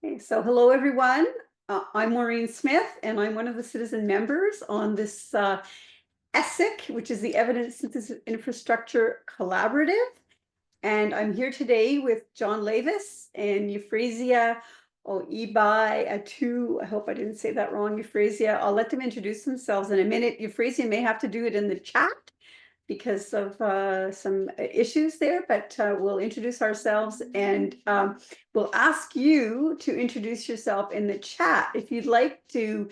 Okay, so hello, everyone. I'm Maureen Smith, and I'm one of the citizen members on this ESIC, which is the Evidence Synthesis Infrastructure Collaborative. And I'm here today with John Lavis and Euphrasia Ibai Atu. I hope I didn't say that wrong, Euphrasia. I'll let them introduce themselves in a minute. Euphrasia may have to do it in the chat because of some issues there, but we'll introduce ourselves and we'll ask you to introduce yourself in the chat. If you'd like to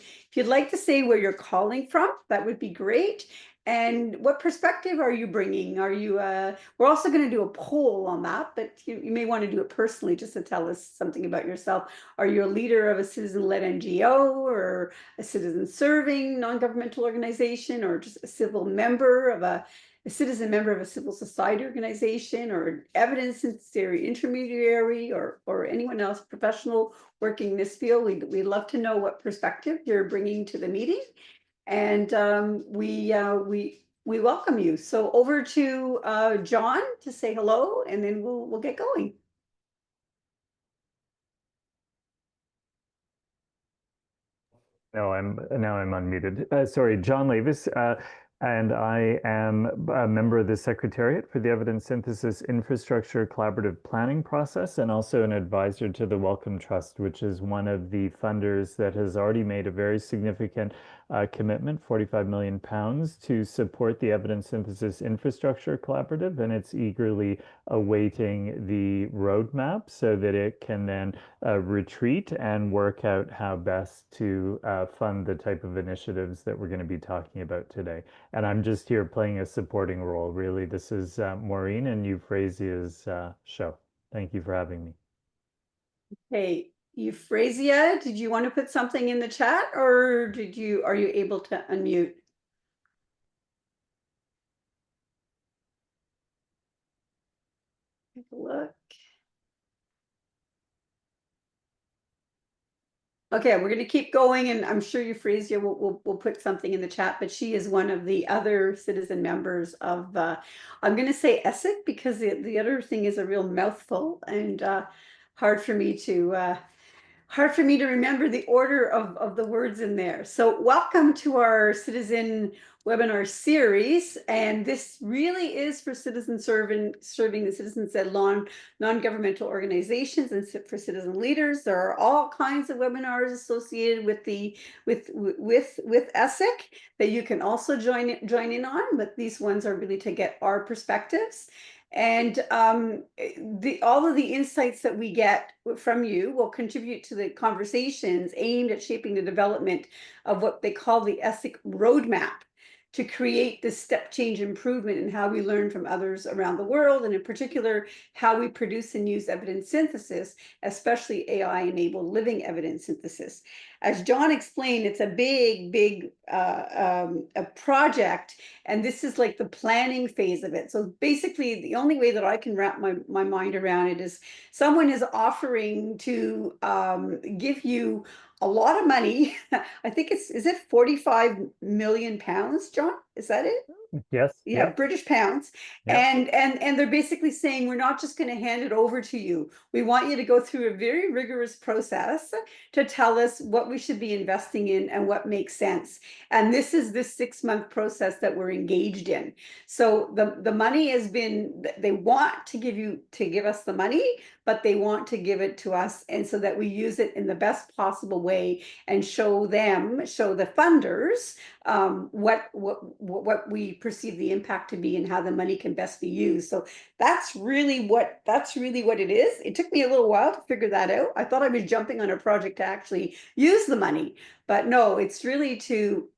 say where you're calling from, that would be great. And what perspective are you bringing? Are you, we're also going to do a poll on that, but you may want to do it personally just to tell us something about yourself. Are you a leader of a citizen-led NGO or a citizen serving non-governmental organization, or just a civil member of a citizen member of a civil society organization, or evidence intermediary, or anyone else professional working in this field? We'd love to know what perspective you're bringing to the meeting. And we welcome you. So over to John to say hello, and then we'll get going. No, I'm unmuted. Sorry, John Lavis, and I am a member of the Secretariat for the Evidence Synthesis Infrastructure Collaborative Planning Process, and also an advisor to the Wellcome Trust, which is one of the funders that has already made a very significant commitment, £45 million, to support the Evidence Synthesis Infrastructure Collaborative, and it's eagerly awaiting the roadmap so that it can then retreat and work out how best to fund the type of initiatives that we're going to be talking about today. And I'm just here playing a supporting role, really. This is Maureen and Euphrasia's show. Thank you for having me. Hey, Euphrasia, did you want to put something in the chat, or are you able to unmute? Take a look. Okay, we're going to keep going, and I'm sure Euphrasia will put something in the chat, but she is one of the other citizen members of, I'm going to say ESIC, because the other thing is a real mouthful, and hard for me to remember the order of the words in there. So welcome to our citizen webinar series. And this really is for citizen serving the citizen-led non-governmental organizations and for citizen leaders. There are all kinds of webinars associated with ESIC that you can also join in on, but these ones are really to get our perspectives. And all of the insights that we get from you will contribute to the conversations aimed at shaping the development of what they call the ESIC roadmap, to create this step change improvement in how we learn from others around the world, and in particular, how we produce and use evidence synthesis, especially AI-enabled living evidence synthesis. As John explained, it's a big a project, and this is like the planning phase of it. So basically, the only way that I can wrap my mind around it is someone is offering to give you a lot of money. I think is it 45 million pounds, John? Is that it? Yes. Yeah, yep. British pounds. Yep. And they're basically saying, we're not just going to hand it over to you. We want you to go through a very rigorous process to tell us what we should be investing in and what makes sense. And this is this 6-month process that we're engaged in. So the money has been, they want to give us the money, but they want to give it to us, and so that we use it in the best possible way and show the funders what we perceive the impact to be and how the money can best be used. So that's really what it is. It took me a little while to figure that out. I thought I was jumping on a project to actually use the money, but no, it's really to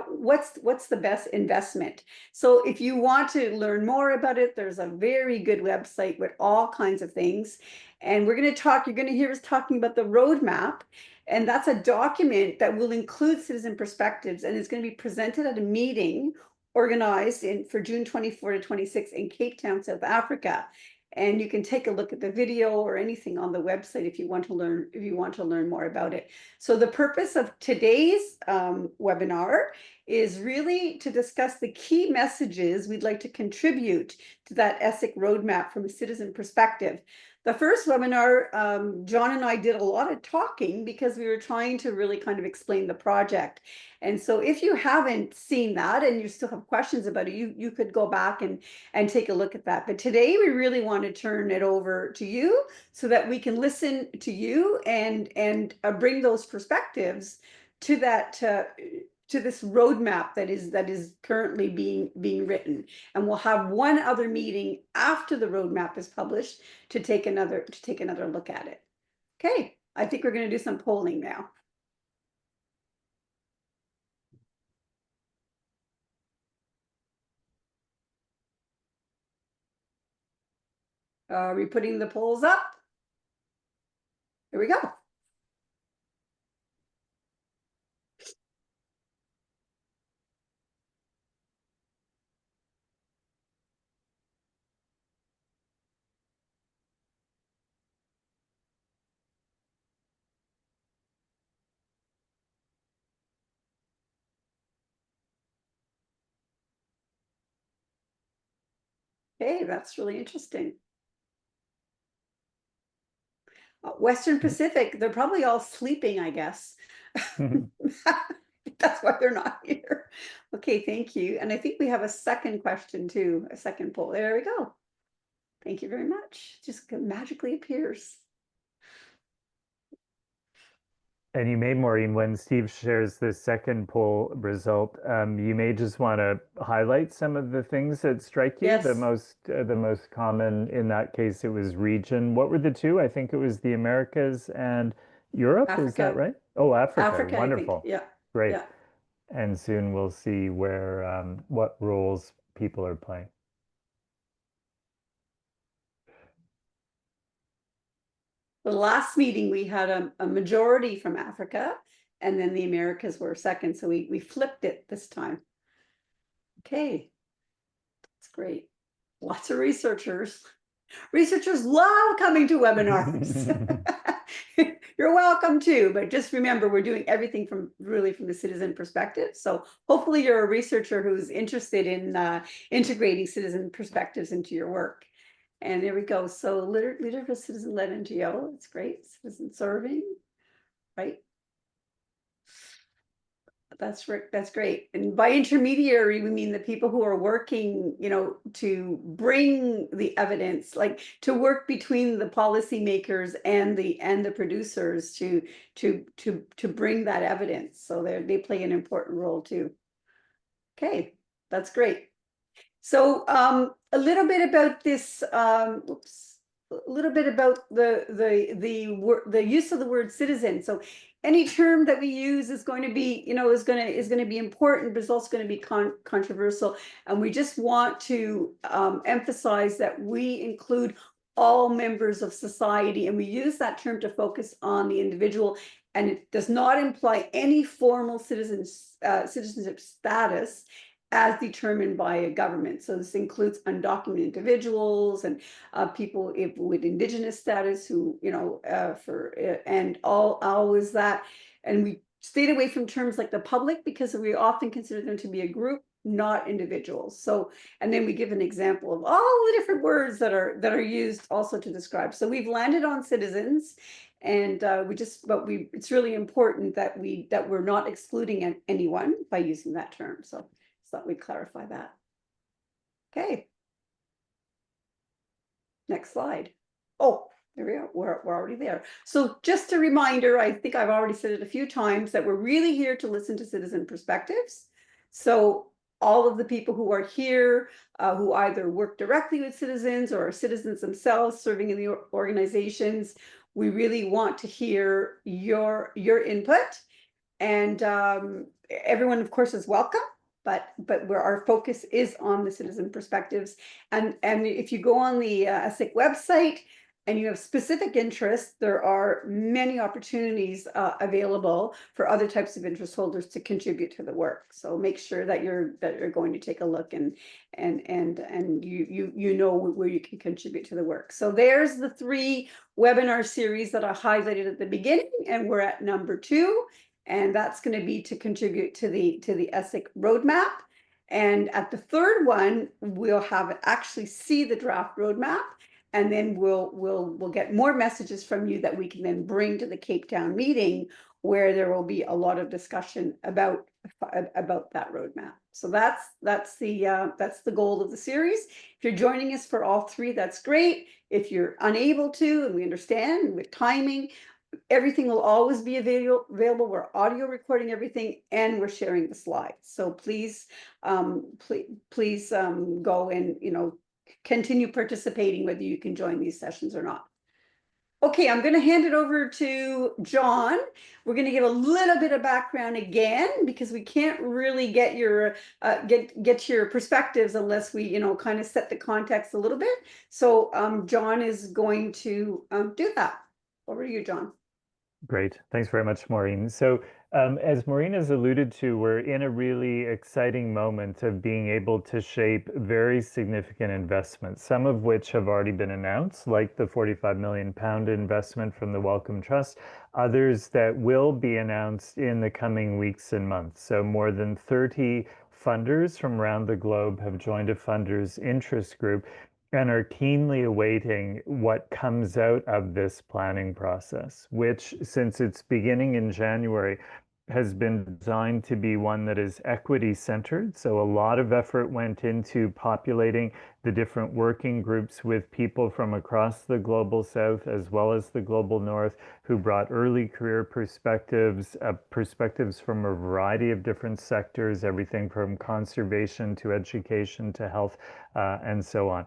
what's the best investment. So if you want to learn more about it, there's a very good website with all kinds of things. And you're going to hear us talking about the roadmap. And that's a document that will include citizen perspectives, and it's going to be presented at a meeting organized for June 24 to 26 in Cape Town, South Africa. And you can take a look at the video or anything on the website if you want to learn more about it. So the purpose of today's webinar is really to discuss the key messages we'd like to contribute to that ESIC roadmap from a citizen perspective. The first webinar, John and I did a lot of talking because we were trying to really kind of explain the project. And so if you haven't seen that and you still have questions about it, you could go back and take a look at that. But today we really want to turn it over to you so that we can listen to you and bring those perspectives to that to this roadmap that is currently being written. And we'll have one other meeting after the roadmap is published to take another look at it. Okay, I think we're going to do some polling now. Are we putting the polls up? Here we go. Okay, that's really interesting. Western Pacific, they're probably all sleeping, I guess. That's why they're not here. Okay, thank you. And I think we have a second question too, a second poll. There we go. Thank you very much. Just magically appears. And you may, Maureen, when Steve shares the second poll result, you may just want to highlight some of the things that strike you. Yes. The most common in that case, it was region. What were the two? I think it was the Americas and Europe. Is that Africa. right? Oh, Africa. Africa, I think. Wonderful. Yeah. Great. Yeah. And soon we'll see where what roles people are playing. The last meeting we had a majority from Africa, and then the Americas were second, so we flipped it this time. Okay, that's great. Lots of researchers. Researchers love coming to webinars. You're welcome too, but just remember we're doing everything from the citizen perspective. So hopefully you're a researcher who's interested in integrating citizen perspectives into your work. And there we go. So leader of a citizen-led NGO. It's great. Citizen serving, right? That's right. That's great. And by intermediary, we mean the people who are working, to bring the evidence, like to work between the policymakers and the producers to bring that evidence. So they play an important role too. Okay, that's great. So a little bit about this. A little bit about the use of the word citizen. So any term that we use is going to be, is going to be important, but it's also going to be controversial. And we just want to emphasize that we include all members of society, and we use that term to focus on the individual, and it does not imply any formal citizenship status as determined by a government. So this includes undocumented individuals and people with Indigenous status who, and always that. And we stayed away from terms like the public because we often consider them to be a group, not individuals. So, and then we give an example of all the different words that are used also to describe. So we've landed on citizens, and it's really important that we're not excluding anyone by using that term. So thought we'd clarify that. Okay. Next slide. Oh, there we are. We're already there. So just a reminder, I think I've already said it a few times, that we're really here to listen to citizen perspectives. So all of the people who are here, who either work directly with citizens or are citizens themselves serving in the organizations, we really want to hear your input. And everyone, of course, is welcome. But where our focus is on the citizen perspectives. And if you go on the ESIC website and you have specific interests, there are many opportunities available for other types of interest holders to contribute to the work. So make sure that you're going to take a look and you know where you can contribute to the work. So there's the 3 webinar series that I highlighted at the beginning, and we're at number 2. And that's going to be to contribute to the ESIC roadmap. And at the 3rd one, we'll actually see the draft roadmap, And then we'll get more messages from you that we can then bring to the Cape Town meeting, where there will be a lot of discussion about that roadmap. So that's the goal of the series. If you're joining us for all three, that's great. If you're unable to, and we understand with timing, everything will always be available. We're audio recording everything, and we're sharing the slides. So please, please go and continue participating, whether you can join these sessions or not. Okay, I'm going to hand it over to John. We're going to give a little bit of background again, because we can't really get your perspectives unless we kind of set the context a little bit. So John is going to do that. Over to you, John. Great. Thanks very much, Maureen. So as Maureen has alluded to, we're in a really exciting moment of being able to shape very significant investments, some of which have already been announced, like the £45 million investment from the Wellcome Trust, others that will be announced in the coming weeks and months. So more than 30 funders from around the globe have joined a funders interest group and are keenly awaiting what comes out of this planning process, which, since its beginning in January, has been designed to be one that is equity centered. So a lot of effort went into populating the different working groups with people from across the global south as well as the global north, who brought early career perspectives, perspectives from a variety of different sectors, everything from conservation to education to health, and so on.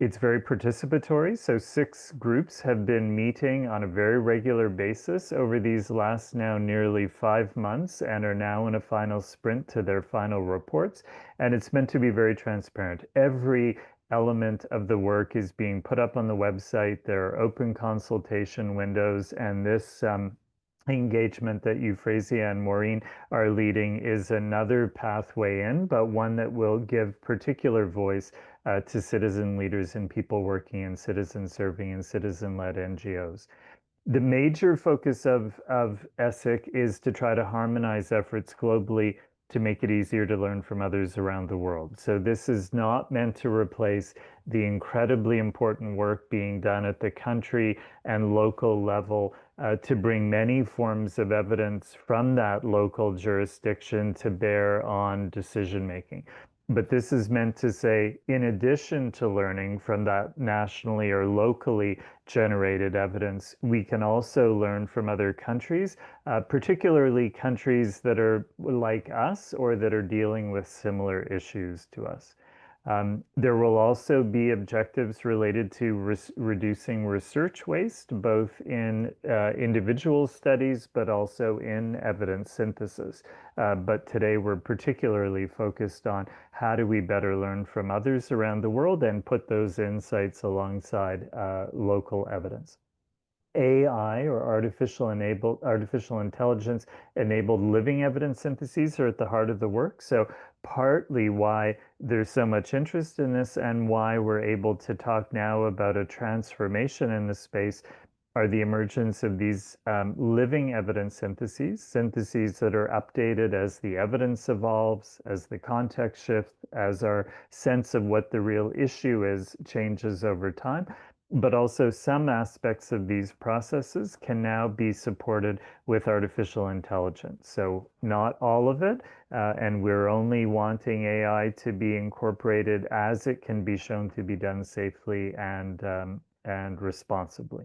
It's very participatory, so 6 groups have been meeting on a very regular basis over these last now nearly 5 months and are now in a final sprint to their final reports. And it's meant to be very transparent. Every element of the work is being put up on the website. There are open consultation windows, and this engagement that Euphrasia and Maureen are leading is another pathway in, but one that will give particular voice to citizen leaders and people working in citizen serving and citizen-led NGOs. The major focus of ESIC is to try to harmonize efforts globally to make it easier to learn from others around the world. So this is not meant to replace the incredibly important work being done at the country and local level to bring many forms of evidence from that local jurisdiction to bear on decision making. But this is meant to say, in addition to learning from that nationally or locally generated evidence, we can also learn from other countries, particularly countries that are like us or that are dealing with similar issues to us. There will also be objectives related to reducing research waste, both in individual studies, but also in evidence synthesis. But today we're particularly focused on how do we better learn from others around the world and put those insights alongside local evidence. AI, or artificial intelligence enabled living evidence syntheses, are at the heart of the work. So partly why there's so much interest in this and why we're able to talk now about a transformation in the space are the emergence of these living evidence syntheses that are updated as the evidence evolves, as the context shifts, as our sense of what the real issue is changes over time. But also some aspects of these processes can now be supported with artificial intelligence. So not all of it, and we're only wanting AI to be incorporated as it can be shown to be done safely and responsibly.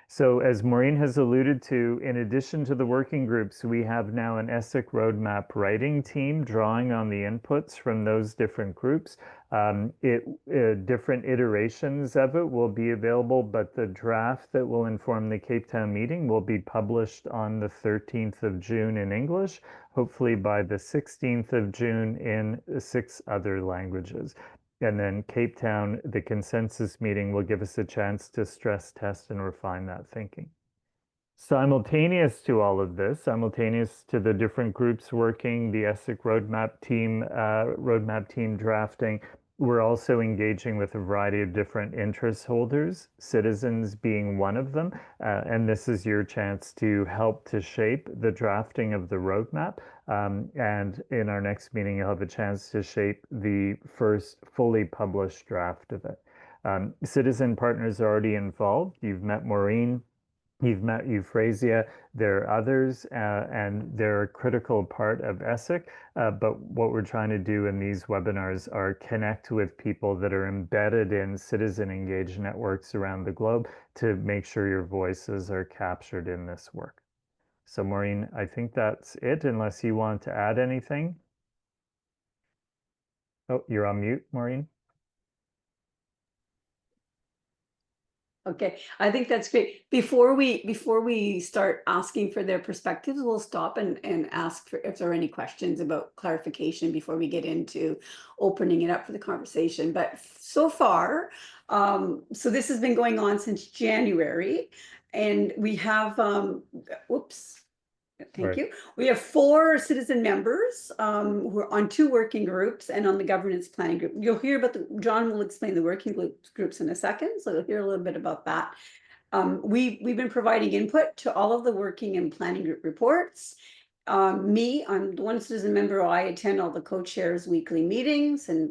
So as Maureen has alluded to, in addition to the working groups, we have now an ESIC roadmap writing team drawing on the inputs from those different groups. Different iterations of it will be available, but the draft that will inform the Cape Town meeting will be published on the 13th of June in English, hopefully by the 16th of June in 6 other languages. And then Cape Town, the consensus meeting, will give us a chance to stress test and refine that thinking. Simultaneous to all of this, simultaneous to the different groups working, the ESIC roadmap team drafting, we're also engaging with a variety of different interest holders, citizens being one of them. And this is your chance to help to shape the drafting of the roadmap. And in our next meeting, you'll have a chance to shape the first fully published draft of it. Citizen partners are already involved. You've met Maureen. You've met Euphrasia, there are others, and they're a critical part of ESIC. But what we're trying to do in these webinars are connect with people that are embedded in citizen engaged networks around the globe to make sure your voices are captured in this work. So Maureen, I think that's it, unless you want to add anything. Oh, you're on mute, Maureen. Okay, I think that's great. Before we start asking for their perspectives, we'll stop and ask for if there are any questions about clarification before we get into opening it up for the conversation. But so far, so this has been going on since January, and we have whoops. Thank Right. you. We have 4 citizen members who are on 2 working groups and on the governance planning group. You'll hear about John will explain the working groups in a second, so you'll hear a little bit about that. We've been providing input to all of the working and planning group reports. I'm the one citizen member. I attend all the co-chairs weekly meetings and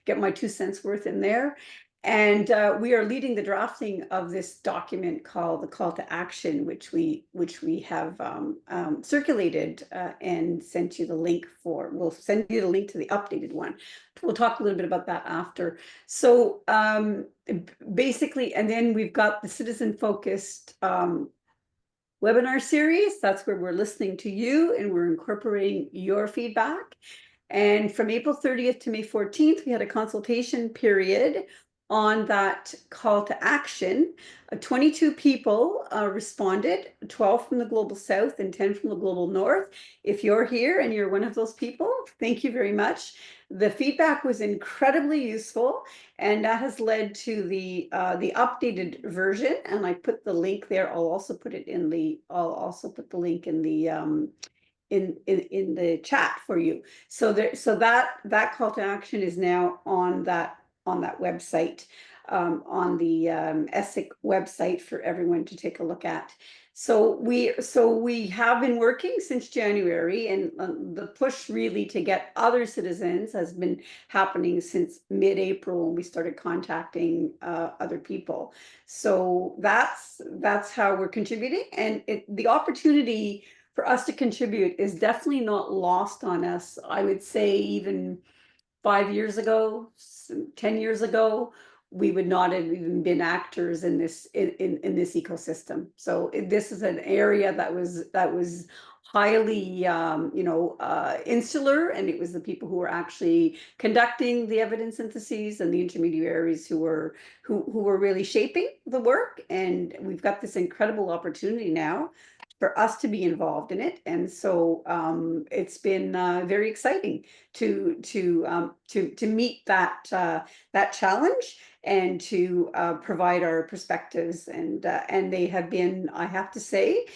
get my 2 cents worth in there. And we are leading the drafting of this document called the Call to Action, which we have circulated and sent you the link for. We'll send you the link to the updated one. We'll talk a little bit about that after. So basically, and then we've got the citizen focused webinar series. That's where we're listening to you and we're incorporating your feedback. And from April 30th to May 14th, we had a consultation period on that call to action. 22 people responded, 12 from the Global South and 10 from the Global North. If you're here and you're one of those people, thank you very much. The feedback was incredibly useful, and that has led to the updated version. And I put the link there. I'll also put the link in the in the chat for you. So that call to action is now on that website, on the ESIC website for everyone to take a look at. So we have been working since January, and the push really to get other citizens has been happening since mid-April when we started contacting other people. So that's how we're contributing, and the opportunity for us to contribute is definitely not lost on us. I would say even 5 years ago, 10 years ago, we would not have even been actors in this this ecosystem. So this is an area that was highly insular, and it was the people who were actually conducting the evidence syntheses and the intermediaries who were really shaping the work. And we've got this incredible opportunity now for us to be involved in it, and so it's been very exciting to meet that challenge and to provide our perspectives, and they have been, I have to say,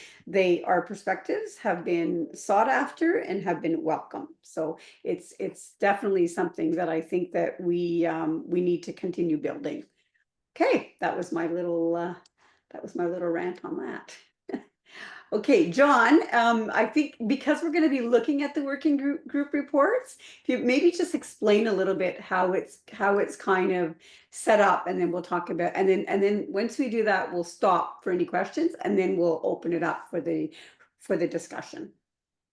our perspectives have been sought after and have been welcome. So it's definitely something that I think that we need to continue building. Okay, that was my little rant on that. Okay, John, I think because we're going to be looking at the working group reports, if you maybe just explain a little bit how it's kind of set up, and then we'll talk about, and then once we do that, we'll stop for any questions, and then we'll open it up for the discussion.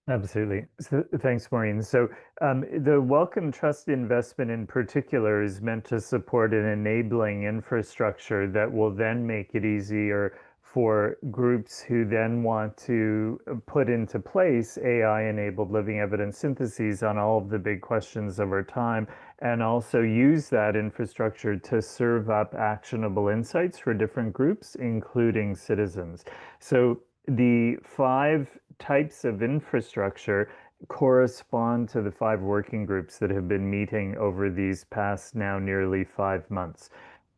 Absolutely. So, thanks, Maureen. So the Welcome Trust investment in particular is meant to support an enabling infrastructure that will then make it easier for groups who then want to put into place AI-enabled living evidence syntheses on all of the big questions of our time, and also use that infrastructure to serve up actionable insights for different groups, including citizens. So the 5 types of infrastructure correspond to the 5 working groups that have been meeting over these past now nearly 5 months.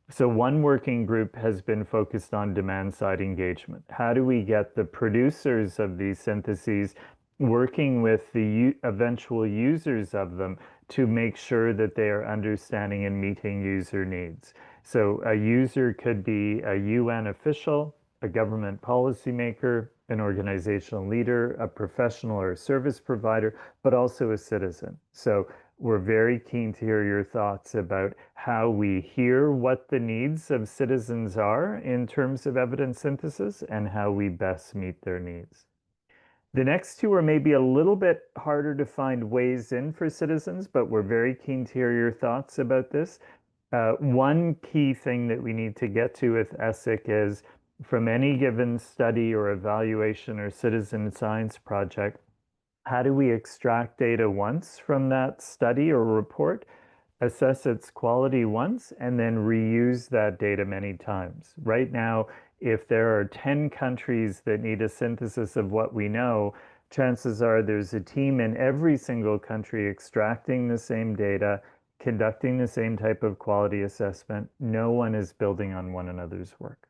So one working group has been focused on demand-side engagement. How do we get the producers of these syntheses working with the eventual users of them to make sure that they are understanding and meeting user needs? So a user could be a UN official, a government policymaker, an organizational leader, a professional or a service provider, but also a citizen. So We're very keen to hear your thoughts about how we hear what the needs of citizens are in terms of evidence synthesis and how we best meet their needs. The next two are maybe a little bit harder to find ways in for citizens, but we're very keen to hear your thoughts about this. One key thing that we need to get to with ESIC is from any given study or evaluation or citizen science project, how do we extract data once from that study or report, assess its quality once, and then reuse that data many times? Right now, if there are 10 countries that need a synthesis of what we know, chances are there's a team in every single country extracting the same data, conducting the same type of quality assessment. No one is building on one another's work.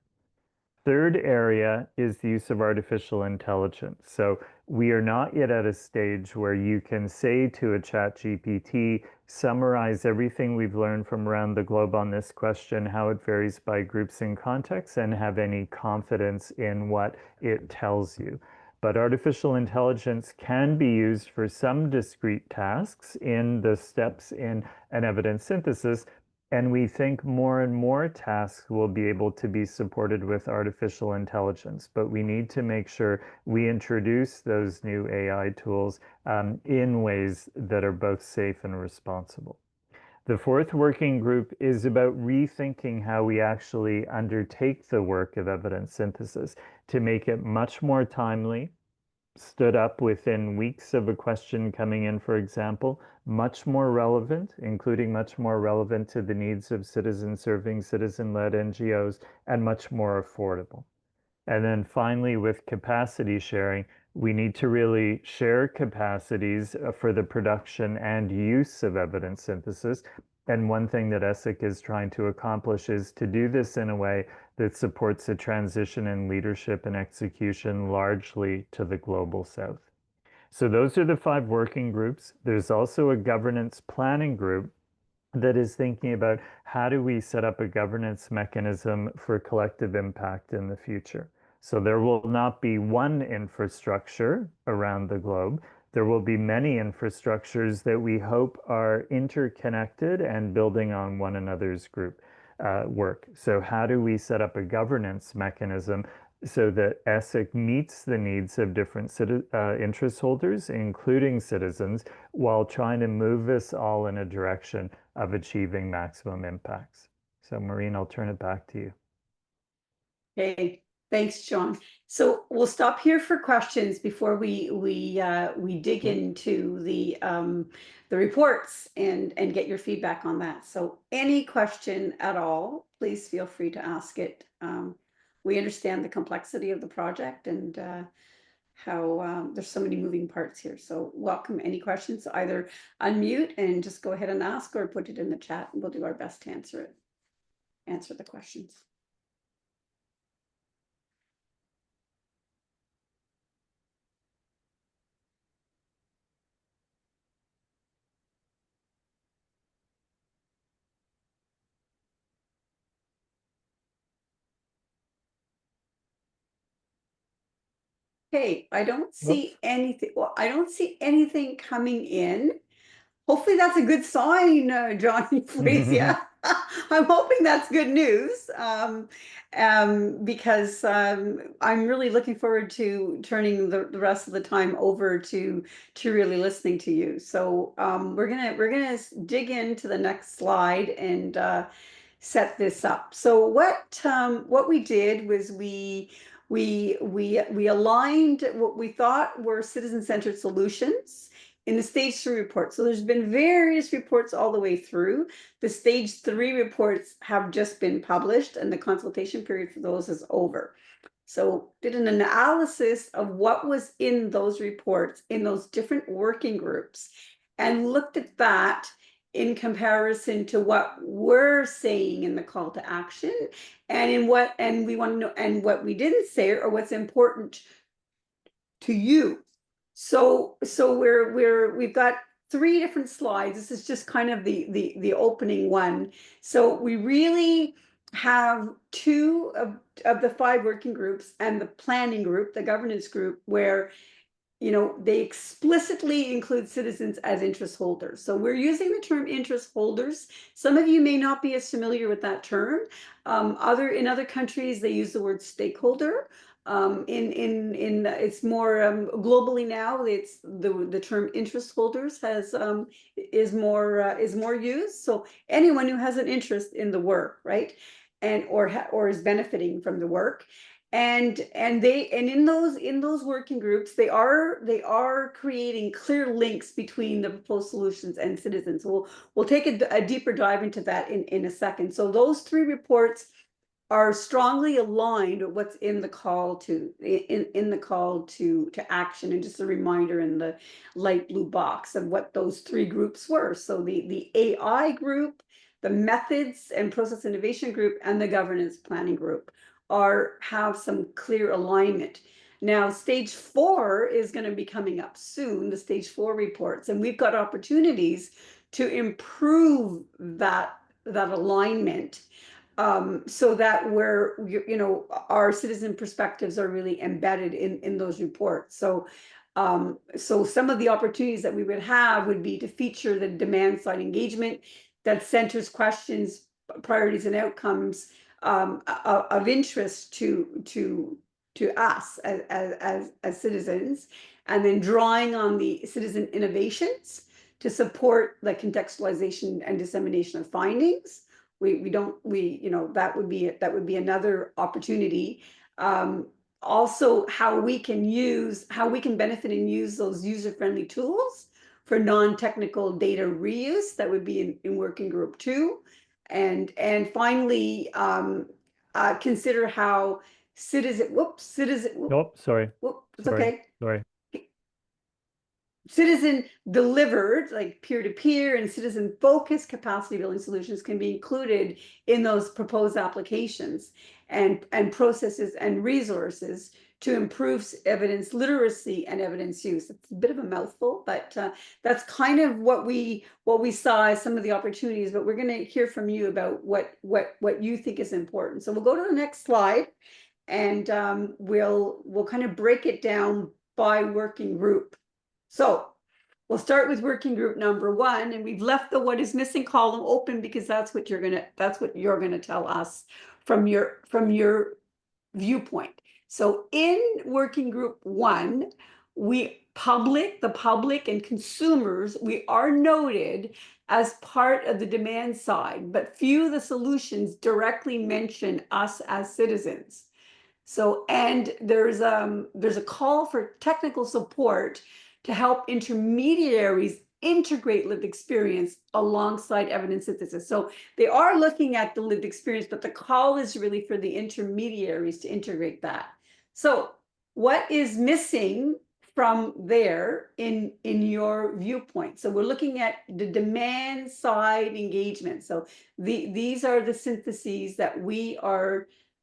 Third area is the use of artificial intelligence. So we are not yet at a stage where you can say to a chat GPT, summarize everything we've learned from around the globe on this question, how it varies by groups and contexts, and have any confidence in what it tells you. But artificial intelligence can be used for some discrete tasks in the steps in an evidence synthesis. And we think more and more tasks will be able to be supported with artificial intelligence, but we need to make sure we introduce those new AI tools in ways that are both safe and responsible. The fourth working group is about rethinking how we actually undertake the work of evidence synthesis to make it much more timely, stood up within weeks of a question coming in, for example, much more relevant, including much more relevant to the needs of citizen serving, citizen-led NGOs, and much more affordable. And then finally, with capacity sharing, we need to really share capacities for the production and use of evidence synthesis. And one thing that ESIC is trying to accomplish is to do this in a way that supports a transition in leadership and execution largely to the global south. So those are the 5 working groups. There's also a governance planning group that is thinking about how do we set up a governance mechanism for collective impact in the future. So there will not be one infrastructure around the globe. There will be many infrastructures that we hope are interconnected and building on one another's group work. So how do we set up a governance mechanism so that ESIC meets the needs of different interest holders, including citizens, while trying to move us all in a direction of achieving maximum impacts. So Maureen, I'll turn it back to you. Okay, thanks, John. So we'll stop here for questions before we dig into the reports and get your feedback on that. So any question at all, please feel free to ask it. We understand the complexity of the project and how there's so many moving parts here. So welcome any questions. Either unmute and just go ahead and ask, or put it in the chat, and we'll do our best to answer the questions. Okay, I don't see anything. Well, I don't see anything coming in. Hopefully that's a good sign, John and Felicia. I'm hoping that's good news, because I'm really looking forward to turning the rest of the time over to really listening to you. So we're gonna dig into the next slide and set this up. So what we did was we aligned what we thought were citizen-centered solutions in the stage 3 report. So there's been various reports all the way through. The stage 3 reports have just been published and the consultation period for those is over. So did an analysis of what was in those reports in those different working groups and looked at that in comparison to what we're saying in the call to action and we want to know and what we didn't say or what's important to you. So we've got 3 different slides. This is just kind of the opening one. So we really have 2 of the 5 working groups and the planning group, the governance group, where they explicitly include citizens as interest holders. So we're using the term interest holders. Some of you may not be as familiar with that term. In other countries, they use the word stakeholder. It's more globally now. It's the term interest holders is more used. So anyone who has an interest in the work, right, and or is benefiting from the work. And in those working groups, they are creating clear links between the proposed solutions and citizens. We'll take a deeper dive into that in a second. So those three reports are strongly aligned with what's in the call to action. And just a reminder in the light blue box of what those three groups were. So the AI group, the methods and process innovation group, and the governance planning group have some clear alignment. Now, stage 4 is going to be coming up soon, the stage 4 reports, and we've got opportunities to improve that alignment, so that our citizen perspectives are really embedded in those reports. So some of the opportunities that we would have would be to feature the demand side engagement that centers questions, priorities, and outcomes of interest to us as citizens, and then drawing on the citizen innovations to support the contextualization and dissemination of findings. That would be another opportunity. Also, how we can benefit and use those user-friendly tools for non-technical data reuse. That would be in working group 2. And finally, consider how Oh, sorry. It's okay. Sorry. Citizen delivered, like peer-to-peer and citizen focused capacity building solutions can be included in those proposed applications and processes and resources to improve evidence literacy and evidence use. It's a bit of a mouthful, but that's kind of what we saw as some of the opportunities. But we're going to hear from you about what you think is important. So we'll go to the next slide, and we'll kind of break it down by working group. So we'll start with working group number 1, and we've left the what is missing column open because that's what you're gonna tell us from your viewpoint. So in working group 1, the public and consumers, we are noted as part of the demand side, but few of the solutions directly mention us as citizens. So, and there's a call for technical support to help intermediaries integrate lived experience alongside evidence synthesis. So they are looking at the lived experience, but the call is really for the intermediaries to integrate that. So what is missing from there in your viewpoint? So we're looking at the demand side engagement. So these are the syntheses that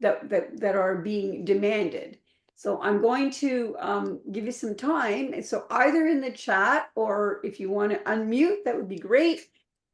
that are being demanded. So I'm going to give you some time. So either in the chat, or if you want to unmute, that would be great.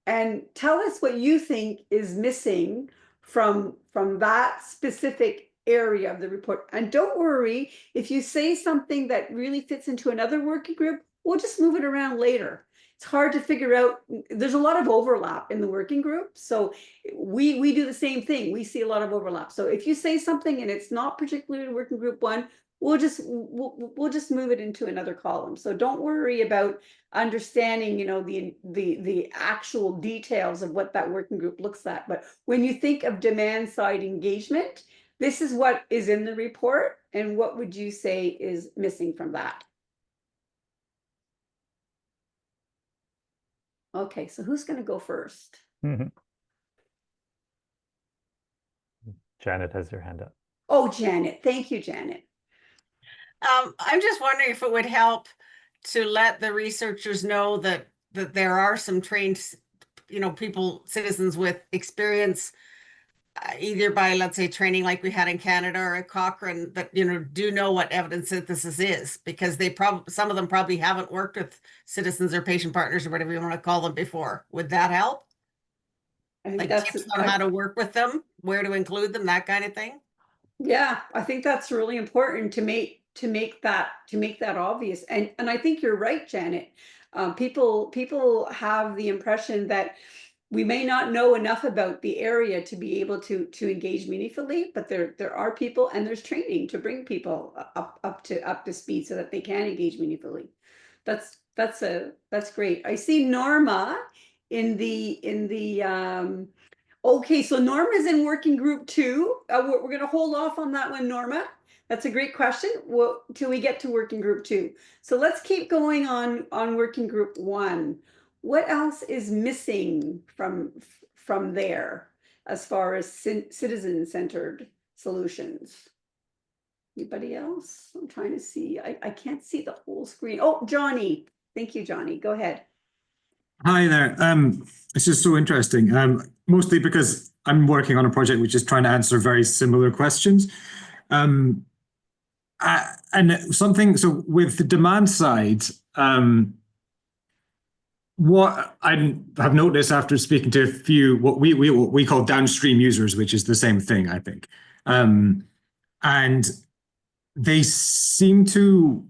And tell us what you think is missing from that specific area of the report. And don't worry, if you say something that really fits into another working group, we'll just move it around later. It's hard to figure out. There's a lot of overlap in the working group. So we do the same thing. We see a lot of overlap. So if you say something and it's not particularly working group 1, we'll just move it into another column. So don't worry about understanding, the actual details of what that working group looks at. But when you think of demand side engagement, this is what is in the report. And what would you say is missing from that? Okay, so who's going to go first? Janet has her hand up. Oh, Janet. Thank you, Janet. I'm just wondering if it would help to let the researchers know that there are some trained, citizens with experience, either by, let's say, training like we had in Canada or at Cochrane, that do know what evidence synthesis is, because some of them probably haven't worked with citizens or patient partners or whatever you want to call them before. Would that help? I think Like that's tips on how to work with them, where to include them, that kind of thing. Yeah, I think that's really important to make that obvious. And I think you're right, Janet. People have the impression that we may not know enough about the area to be able to engage meaningfully, but there are people, and there's training to bring people up to speed so that they can engage meaningfully. That's great. I see Norma in the okay, so Norma's in working group 2. We're going to hold off on that one, Norma. That's a great question. Well, till we get to working group 2. So let's keep going on working group 1. What else is missing from there as far as citizen-centered solutions? Anybody else? I'm trying to see. I can't see the whole screen. Oh, Johnny. Thank you, Johnny. Go ahead. Hi there. It's just so interesting. Mostly because I'm working on a project which is trying to answer very similar questions. And so with the demand side, what I have noticed after speaking to a few what we call downstream users, which is the same thing, I think, and they seem to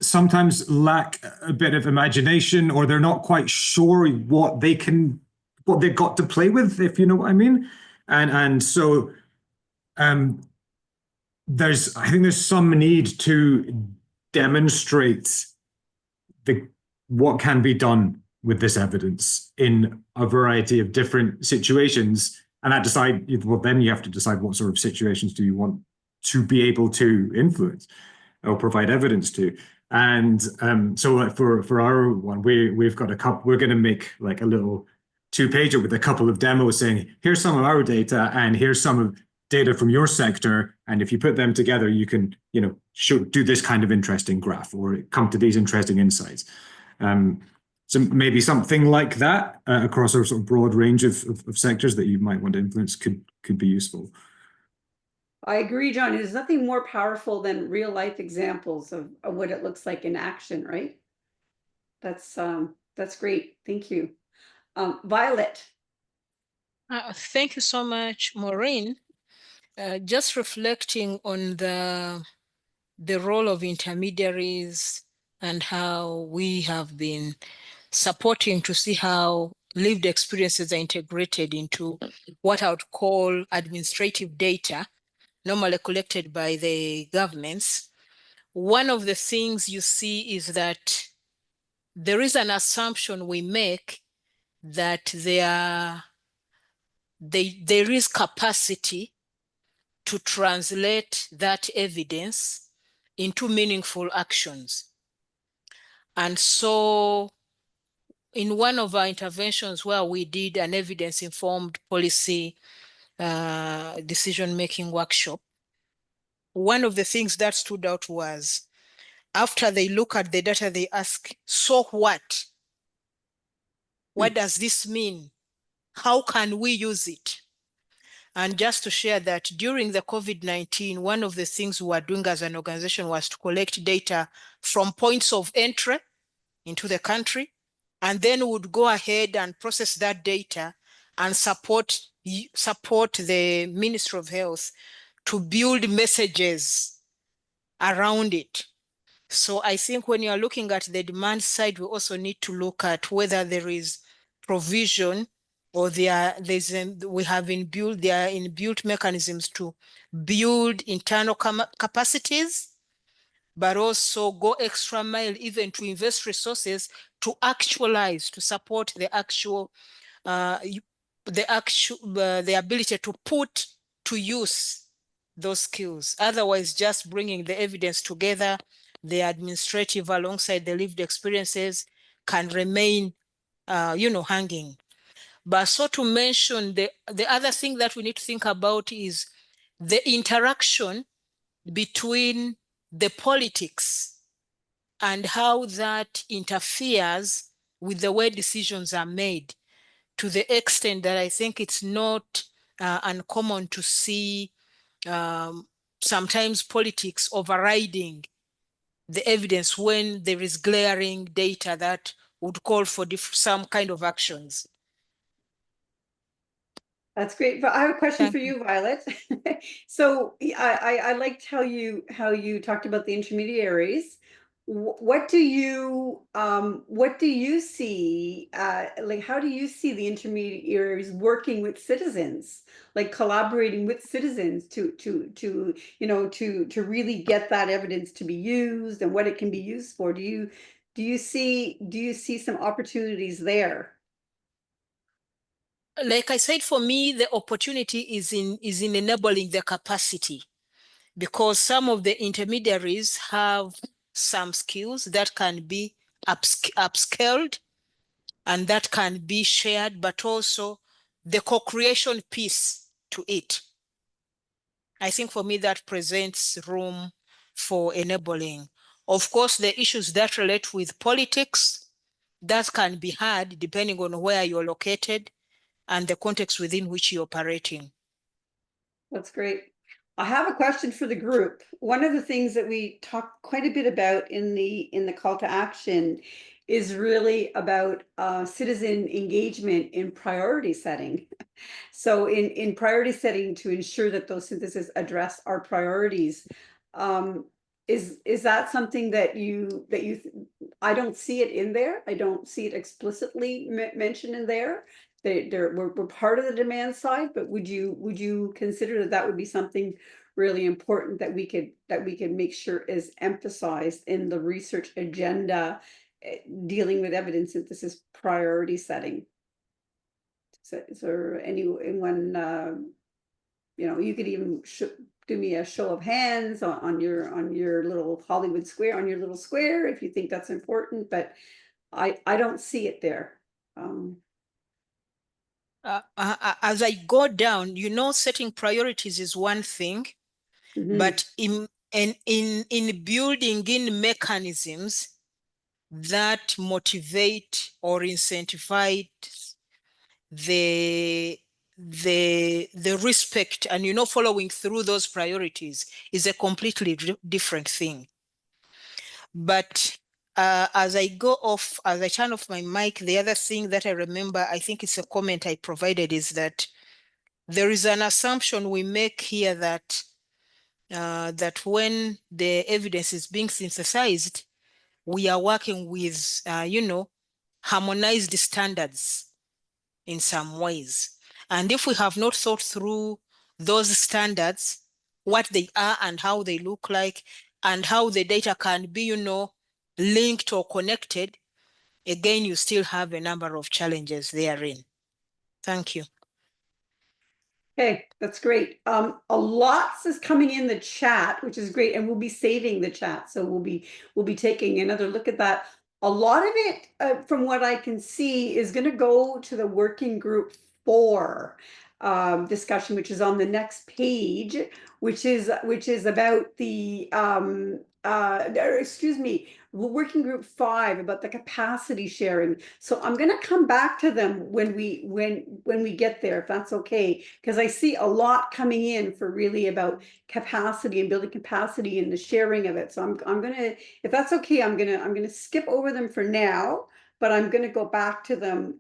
sometimes lack a bit of imagination, or they're not quite sure what they've got to play with, if you know what I mean. And so I think there's some need to demonstrate what can be done with this evidence in a variety of different situations. And then you have to decide what sort of situations do you want to be able to influence or provide evidence to. And so for our one, we've got a couple. We're going to make like a little 2-pager with a couple of demos saying, here's some of our data and here's some of data from your sector. And if you put them together, you can, do this kind of interesting graph or come to these interesting insights. So maybe something like that across a sort of broad range of sectors that you might want to influence could be useful. I agree, John. There's nothing more powerful than real life examples of what it looks like in action, right? That's great. Thank you. Violet. Thank you so much, Maureen. Just reflecting on the role of intermediaries and how we have been supporting to see how lived experiences are integrated into what I would call administrative data, normally collected by the governments. One of the things you see is that there is an assumption we make that there is capacity to translate that evidence into meaningful actions. And so in one of our interventions where we did an evidence-informed policy decision-making workshop, one of the things that stood out was after they look at the data, they ask, so what? What does this mean? How can we use it? And just to share that during the COVID-19, one of the things we were doing as an organization was to collect data from points of entry into the country, and then would go ahead and process that data and support the Ministry of Health to build messages around it. So I think when you are looking at the demand side, we also need to look at whether there is provision or we have inbuilt mechanisms to build internal capacities, but also go extra mile even to invest resources to actualize, to support the ability to put to use those skills. Otherwise, just bringing the evidence together, the administrative alongside the lived experiences can remain, hanging. But so to mention, the other thing that we need to think about is the interaction between the politics and how that interferes with the way decisions are made, to the extent that I think it's not uncommon to see sometimes politics overriding the evidence when there is glaring data that would call for some kind of actions. That's great. But I have a question Thank for you, Violet. So I liked how you talked about the intermediaries. What do you see like how do you see the intermediaries working with citizens, like collaborating with citizens to to really get that evidence to be used and what it can be used for? Do you see some opportunities there? Like I said, for me, the opportunity is in enabling the capacity, because some of the intermediaries have some skills that can be upscaled and that can be shared, but also the co-creation piece to it. I think for me that presents room for enabling. Of course, the issues that relate with politics, that can be hard depending on where you're located and the context within which you're operating. That's great. I have a question for the group. One of the things that we talk quite a bit about in the call to action is really about citizen engagement in priority setting. So in priority setting, to ensure that those syntheses address our priorities, is that something that I don't see it in there. I don't see it explicitly mentioned in there. We're part of the demand side, but would you consider that would be something really important that we could make sure is emphasized in the research agenda, dealing with evidence synthesis priority setting? Is there anyone, you could even do me a show of hands on your little Hollywood square, on your little square, if you think that's important, but I don't see it there. As I go down, setting priorities is one thing, but in building in mechanisms that motivate or incentivize the respect and following through those priorities is a completely different thing. But as I turn off my mic, the other thing that I remember, I think it's a comment I provided, is that there is an assumption we make here that when the evidence is being synthesized, we are working with harmonized standards in some ways. And if we have not thought through those standards, what they are and how they look like, and how the data can be, linked or connected, again, you still have a number of challenges therein. Thank you. Okay, that's great. A lot is coming in the chat, which is great, and we'll be saving the chat, so we'll be taking another look at that. A lot of it, from what I can see, is going to go to the working group 4 discussion, which is on the next page, which is about the working group 5 about the capacity sharing. So I'm going to come back to them when we get there, if that's okay, because I see a lot coming in for really about capacity and building capacity and the sharing of it. So I'm going to, if that's okay, I'm going to skip over them for now, but I'm going to go back to them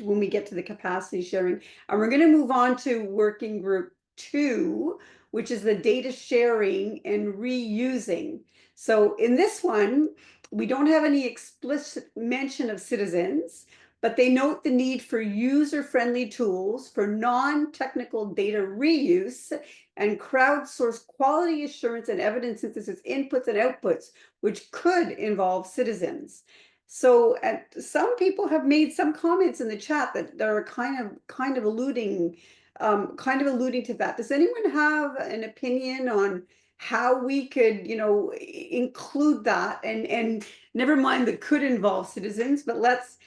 when we get to the capacity sharing, and we're going to move on to working group 2, which is the data sharing and reusing. So in this one, we don't have any explicit mention of citizens, but they note the need for user-friendly tools for non-technical data reuse and crowdsource quality assurance and evidence synthesis inputs and outputs, which could involve citizens. So some people have made some comments in the chat that are kind of alluding to that. Does anyone have an opinion on how we could, include that, and never mind that could involve citizens, but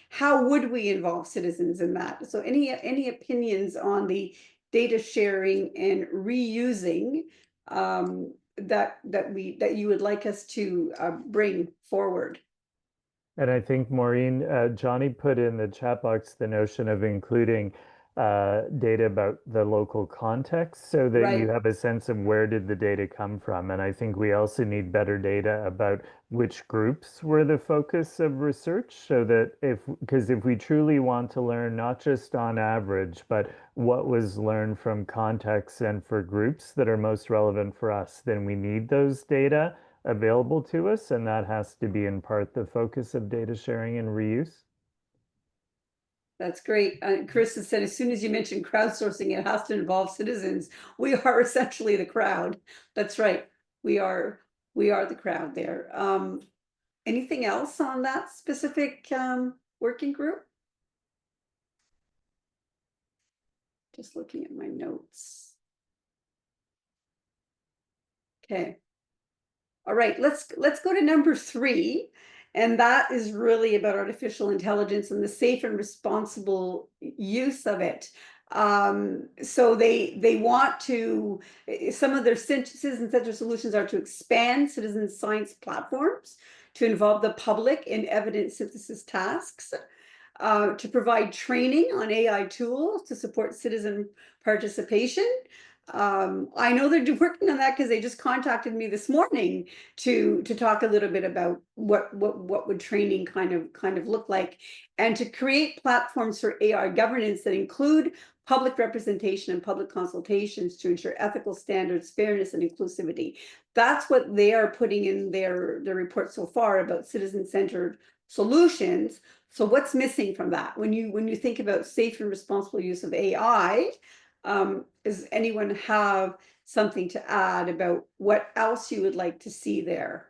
how would we involve citizens in that? So any opinions on the data sharing and reusing that you would like us to bring forward? And I think, Maureen, Johnny put in the chat box the notion of including data about the local context so that you Right. have a sense of where did the data come from. And I think we also need better data about which groups were the focus of research so that because if we truly want to learn not just on average, but what was learned from contexts and for groups that are most relevant for us, then we need those data available to us. And that has to be in part the focus of data sharing and reuse. That's great. Chris has said, as soon as you mention crowdsourcing, it has to involve citizens. We are essentially the crowd. That's right. We are the crowd there. Anything else on that specific working group? Just looking at my notes. Okay. All right, let's go to number 3. And that is really about artificial intelligence and the safe and responsible use of it. So they want to, some of their citizen-centered solutions are to expand citizen science platforms, to involve the public in evidence synthesis tasks, to provide training on AI tools to support citizen participation. I know they're working on that because they just contacted me this morning to talk a little bit about what would training kind of look like, and to create platforms for AI governance that include public representation and public consultations to ensure ethical standards, fairness, and inclusivity. That's what they are putting in their report so far about citizen-centered solutions. So what's missing from that? When you think about safe and responsible use of AI, does anyone have something to add about what else you would like to see there?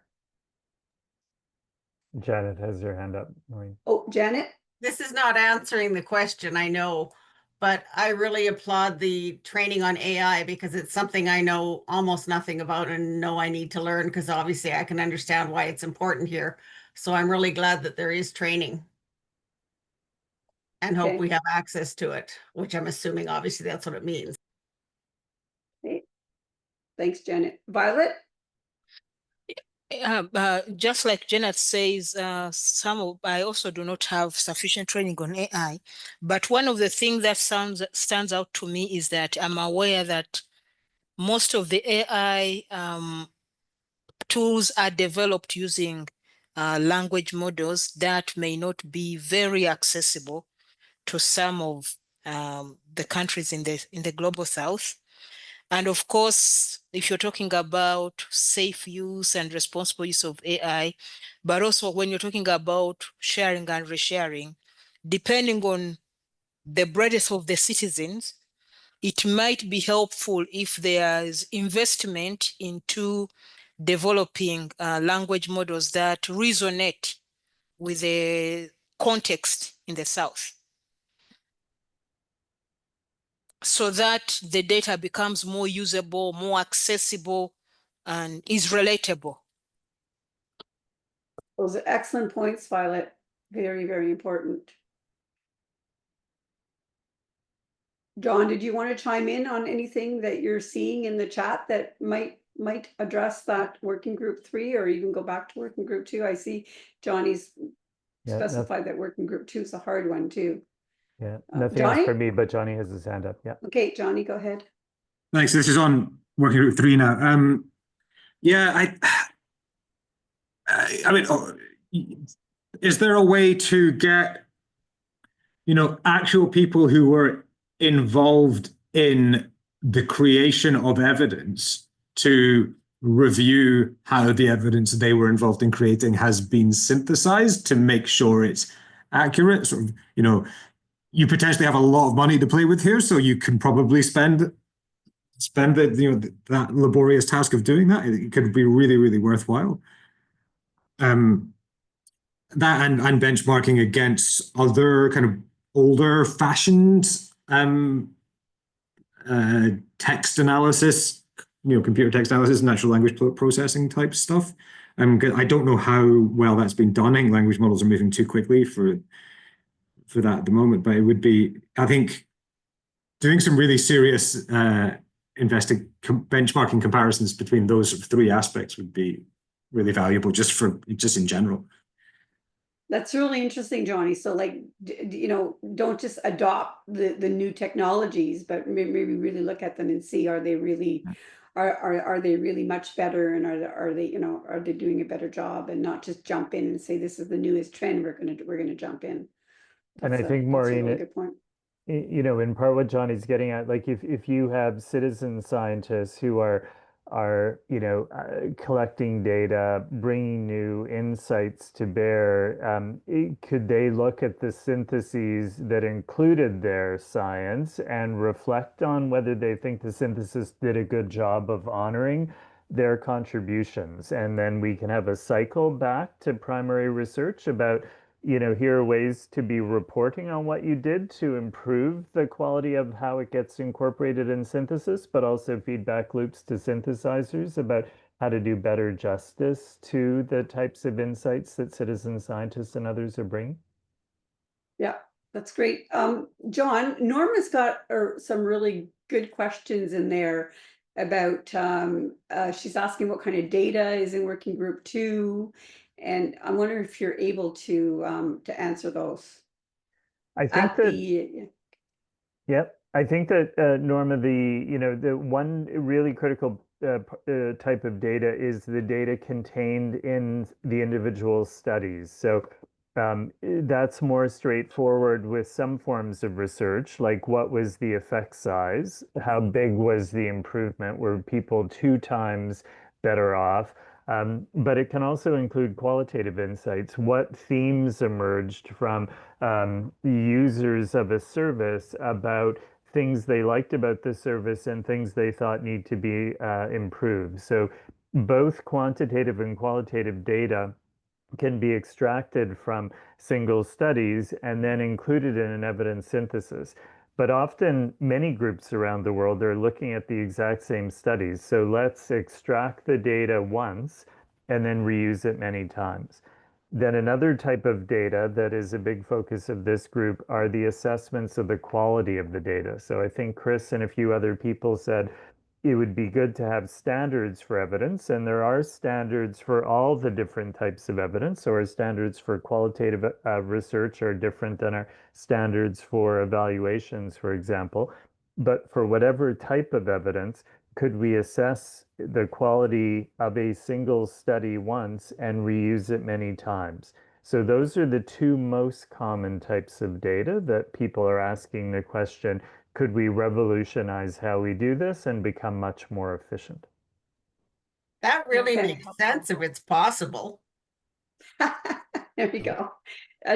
Janet has her hand up. Maureen. Oh, Janet? This is not answering the question, I know, but I really applaud the training on AI because it's something I know almost nothing about and know I need to learn because obviously I can understand why it's important here. So I'm really glad that there is training and hope Okay. we have access to it, which I'm assuming obviously that's what it means. Okay. Thanks, Janet. Violet? Just like Janet says, I also do not have sufficient training on AI. But one of the things that stands out to me is that I'm aware that most of the AI tools are developed using language models that may not be very accessible to some of the countries in the global south. And of course, if you're talking about safe use and responsible use of AI, but also when you're talking about sharing and resharing, depending on the breadth of the citizens, it might be helpful if there's investment into developing language models that resonate with the context in the South, so that the data becomes more usable, more accessible, and is relatable. Those are excellent points, Violet. Very, very important. John, did you want to chime in on anything that you're seeing in the chat that might address that working group 3, or even go back to working group 2? I see Johnny's specified that working group 2 is a hard one too. Yeah, nothing else Johnny? for me, but Johnny has his hand up. Yeah. Okay, Johnny, go ahead. Thanks. This is on working group 3 now. Yeah, I mean, is there a way to get, actual people who were involved in the creation of evidence to review how the evidence they were involved in creating has been synthesized to make sure it's accurate? Sort of, you potentially have a lot of money to play with here, so you can probably spend that laborious task of doing that. It could be really, really worthwhile. That and benchmarking against other kind of older fashioned text analysis, computer text analysis, natural language processing type stuff. I don't know how well that's been done. I think language models are moving too quickly for that at the moment, but it would be, I think, doing some really serious benchmarking comparisons between those 3 aspects would be really valuable just in general. That's really interesting, Johnny. So like, you know, don't just adopt the new technologies, but maybe really look at them and see, are they really, are they really much better? And are they, you know, are they doing a better job, and not just jump in and say, this is the newest trend, we're gonna jump in. And I think, That's a Maureen, really good point. you know, in part what Johnny's getting at, like if you have citizen scientists who are you know collecting data, bringing new insights to bear, could they look at the syntheses that included their science and reflect on whether they think the synthesis did a good job of honoring their contributions? And then we can have a cycle back to primary research about, you know, here are ways to be reporting on what you did to improve the quality of how it gets incorporated in synthesis, but also feedback loops to synthesizers about how to do better justice to the types of insights that citizen scientists and others are bringing. Yeah, that's great. John, Norma's got some really good questions in there about, she's asking what kind of data is in working group 2. And I wonder if you're able to answer those I think at that, the, yep, I think that Norma, you know, the one really critical type of data is the data contained in the individual studies. So that's more straightforward with some forms of research, like what was the effect size? How big was the improvement? Were people 2 times better off? But it can also include qualitative insights. What themes emerged from users of a service about things they liked about the service and things they thought need to be improved? So both quantitative and qualitative data can be extracted from single studies and then included in an evidence synthesis. But often many groups around the world are looking at the exact same studies. So let's extract the data once and then reuse it many times. Then another type of data that is a big focus of this group are the assessments of the quality of the data. So I think Chris and a few other people said it would be good to have standards for evidence, and there are standards for all the different types of evidence. So our standards for qualitative research are different than our standards for evaluations, for example. But for whatever type of evidence, could we assess the quality of a single study once and reuse it many times? So those are the 2 most common types of data that people are asking the question, could we revolutionize how we do this and become much more efficient? That really Okay. makes sense if it's possible. there we go.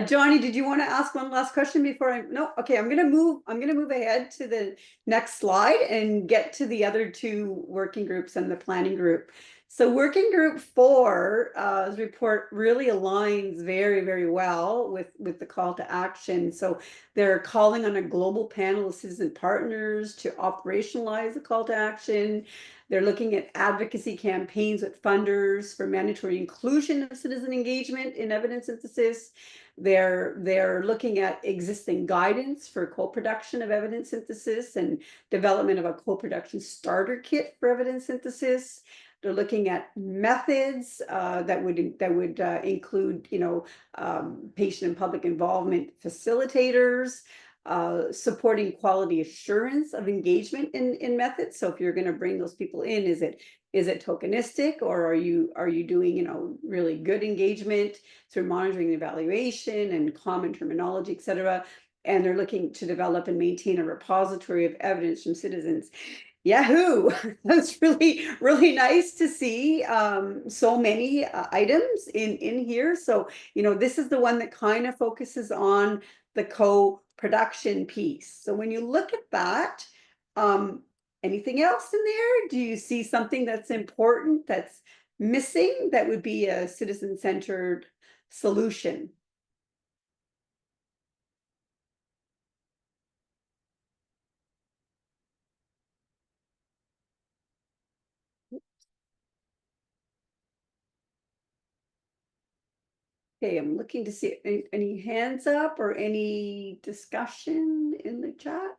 Johnny, did you want to ask one last question before no, okay, I'm gonna move ahead to the next slide and get to the other 2 working groups and the planning group. So working group 4's report really aligns very, very well with the call to action. So they're calling on a global panel of citizen partners to operationalize the call to action. They're looking at advocacy campaigns with funders for mandatory inclusion of citizen engagement in evidence synthesis. They're looking at existing guidance for co-production of evidence synthesis and development of a co-production starter kit for evidence synthesis. They're looking at methods that would include, you know, patient and public involvement facilitators, supporting quality assurance of engagement in methods. So if you're going to bring those people in, is it tokenistic, or are you doing, you know, really good engagement through monitoring and evaluation and common terminology, etc. And they're looking to develop and maintain a repository of evidence from citizens. Yahoo! That's really, really nice to see so many items in here. So, you know, this is the one that kind of focuses on the co-production piece. So when you look at that, anything else in there? Do you see something that's important that's missing that would be a citizen-centered solution? Okay, I'm looking to see any hands up or any discussion in the chat.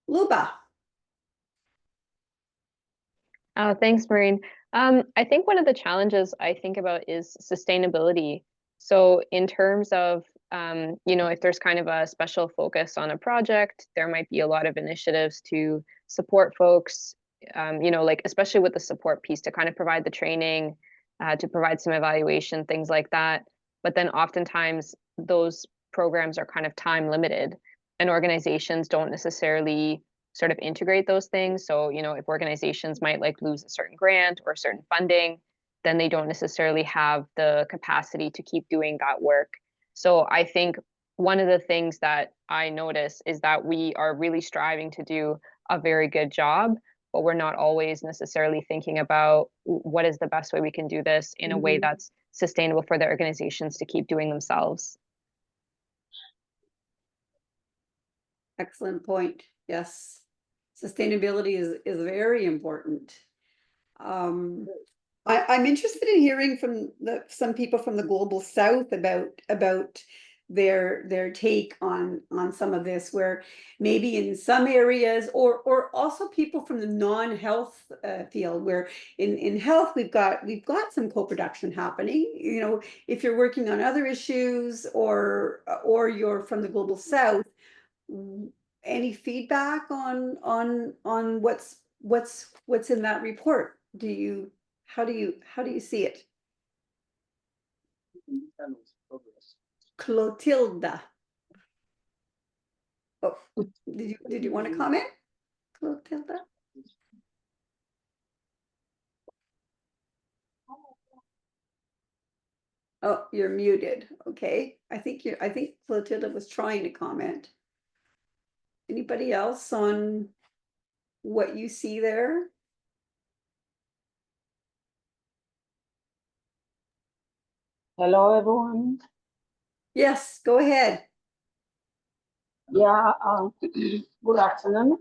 Luba. Thanks, Maureen. I think one of the challenges I think about is sustainability. So in terms of, if there's kind of a special focus on a project, there might be a lot of initiatives to support folks, like especially with the support piece to kind of provide the training, to provide some evaluation, things like that. But then oftentimes those programs are kind of time limited and organizations don't necessarily sort of integrate those things. So, if organizations might like lose a certain grant or certain funding, then they don't necessarily have the capacity to keep doing that work. So I think one of the things that I notice is that we are really striving to do a very good job, but we're not always necessarily thinking about what is the best way we can do this in a way that's sustainable for the organizations to keep doing themselves. Excellent point. Yes. Sustainability is very important. I'm interested in hearing from some people from the global south about their take on some of this, where maybe in some areas or also people from the non-health field, where in health we've got some co-production happening. If you're working on other issues or you're from the global south, any feedback on what's in that report? How do you see it? Clotilda. Oh, did you want to comment, Clotilda? Oh, you're muted. Okay. I think Clotilda was trying to comment. Anybody else on what you see there? Hello, everyone. Yes, go ahead. Yeah, good afternoon.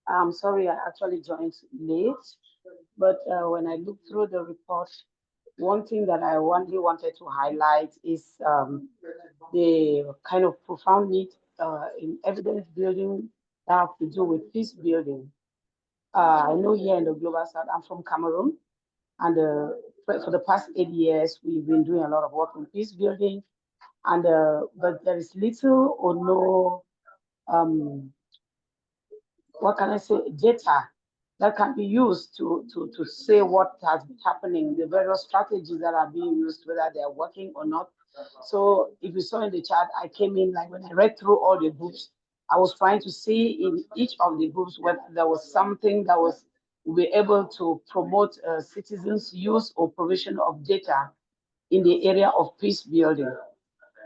I'm sorry I actually joined late, but when I looked through the report, one thing that I only wanted to highlight is the kind of profound need in evidence building that have to do with peace building. I know here in the Global South, I'm from Cameroon, and for the past 8 years, we've been doing a lot of work on peace building, and but there is little or no what can I say, data that can be used to say what has been happening, the various strategies that are being used, whether they are working or not. So if you saw in the chat, I came in, like when I read through all the books, I was trying to see in each of the books whether there was something that was be able to promote citizens' use or provision of data in the area of peace building.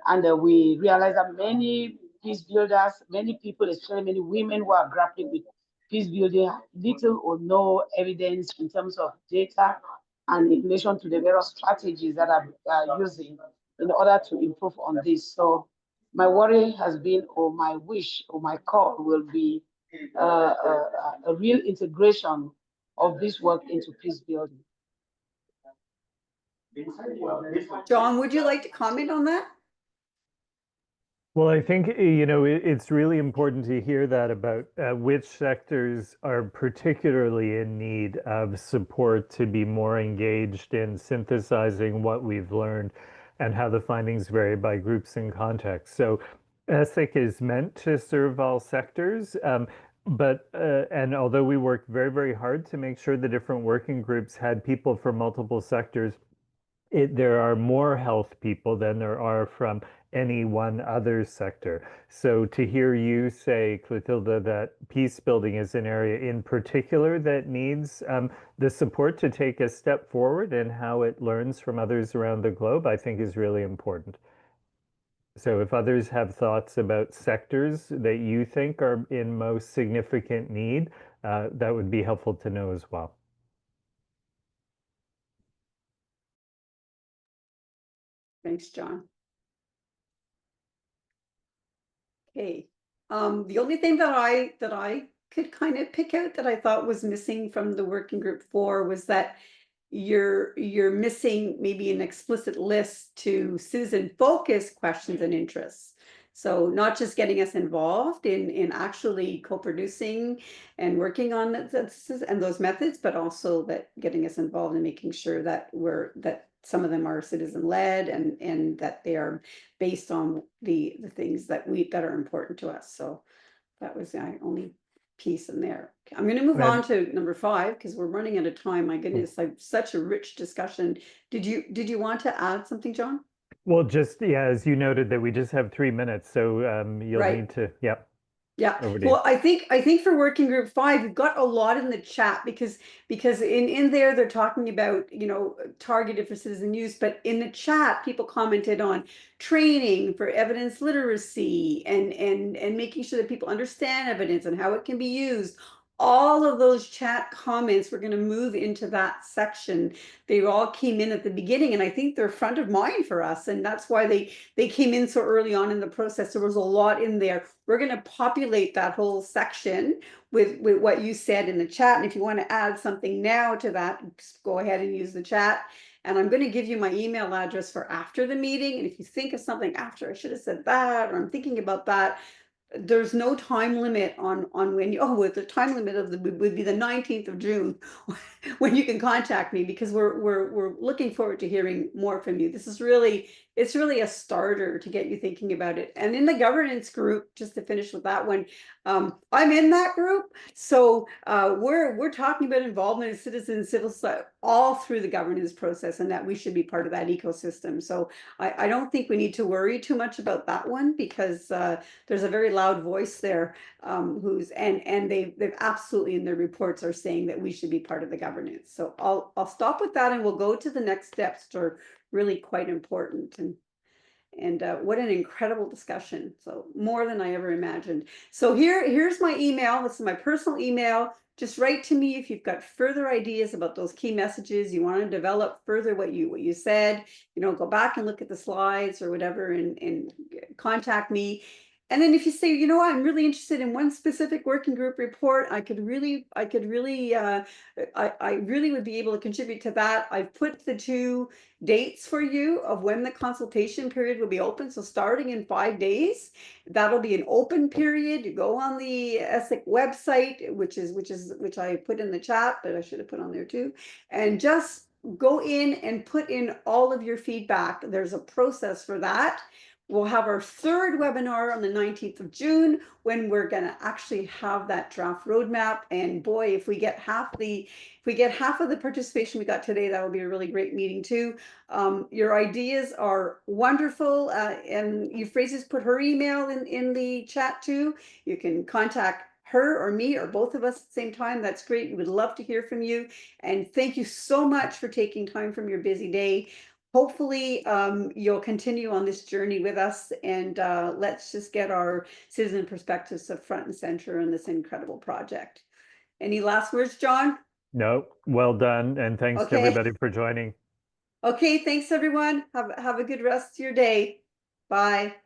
And we realize that many peace builders, many people, especially many women who are grappling with peace building, little or no evidence in terms of data and in relation to the various strategies that are using in order to improve on this. So my worry has been, or my wish, or my call will be a real integration of this work into peace building. John, would you like to comment on that? Well, I think, it's really important to hear that about which sectors are particularly in need of support to be more engaged in synthesizing what we've learned and how the findings vary by groups and contexts. So ESIC is meant to serve all sectors, and although we worked very, very hard to make sure the different working groups had people from multiple sectors, there are more health people than there are from any one other sector. So to hear you say, Clotilda, that peace building is an area in particular that needs the support to take a step forward in how it learns from others around the globe, I think is really important. So if others have thoughts about sectors that you think are in most significant need, that would be helpful to know as well. Thanks, John. Okay. The only thing that I could kind of pick out that I thought was missing from the working group 4 was that you're missing maybe an explicit list to citizen focused questions and interests. So not just getting us involved in actually co-producing and working on and those methods, but also that getting us involved in making sure that that some of them are citizen-led and that they are based on the things that are important to us. So that was the only piece in there. I'm going to move on to number 5 because we're running out of time. My goodness, like such a rich discussion. Did you want to add something, John? Well, just, yeah, as you noted that we just have 3 minutes, so you'll Right. need to, yeah. Yeah, Over to you. well, I think for working group 5, we've got a lot in the chat because in there they're talking about, you know, targeted for citizen use, but in the chat people commented on training for evidence literacy and making sure that people understand evidence and how it can be used. All of those chat comments, we're going to move into that section. They all came in at the beginning, and I think they're front of mind for us, and that's why they came in so early on in the process. There was a lot in there. We're going to populate that whole section with what you said in the chat, and if you want to add something now to that, just go ahead and use the chat. And I'm going to give you my email address for after the meeting, and if you think of something after, I should have said that, or I'm thinking about that, there's no time limit on when you, with the time limit of would be the 19th of June when you can contact me, because we're looking forward to hearing more from you. This is really, it's really a starter to get you thinking about it. And in the governance group, just to finish with that one, I'm in that group, so we're talking about involvement of citizens, civil society, all through the governance process, and that we should be part of that ecosystem. So I don't think we need to worry too much about that one, because there's a very loud voice there, who's and they've absolutely in their reports are saying that we should be part of the governance. So I'll stop with that, and we'll go to the next steps, which are really quite important. And what an incredible discussion. So more than I ever imagined. So here's my email. This is my personal email. Just write to me if you've got further ideas about those key messages. You want to develop further what you said. You know, go back and look at the slides or whatever, and contact me. And then if you say, you know what, I'm really interested in one specific working group report, I really would be able to contribute to that. I've put the 2 dates for you of when the consultation period will be open. So starting in 5 days, that'll be an open period. You go on the ESIC website, which I put in the chat, but I should have put on there too, and just go in and put in all of your feedback. There's a process for that. We'll have our 3rd webinar on the 19th of June when we're going to actually have that draft roadmap. And boy, if we get half of the participation we got today, that will be a really great meeting too. Your ideas are wonderful, and Euphrasis put her email in the chat too. You can contact her or me or both of us at the same time. That's great. We would love to hear from you. And thank you so much for taking time from your busy day. Hopefully you'll continue on this journey with us, and let's just get our citizen perspectives up front and center in this incredible project. Any last words, John? No, well done, and thanks to everybody for joining. Okay, thanks everyone. Have a good rest of your day. Bye.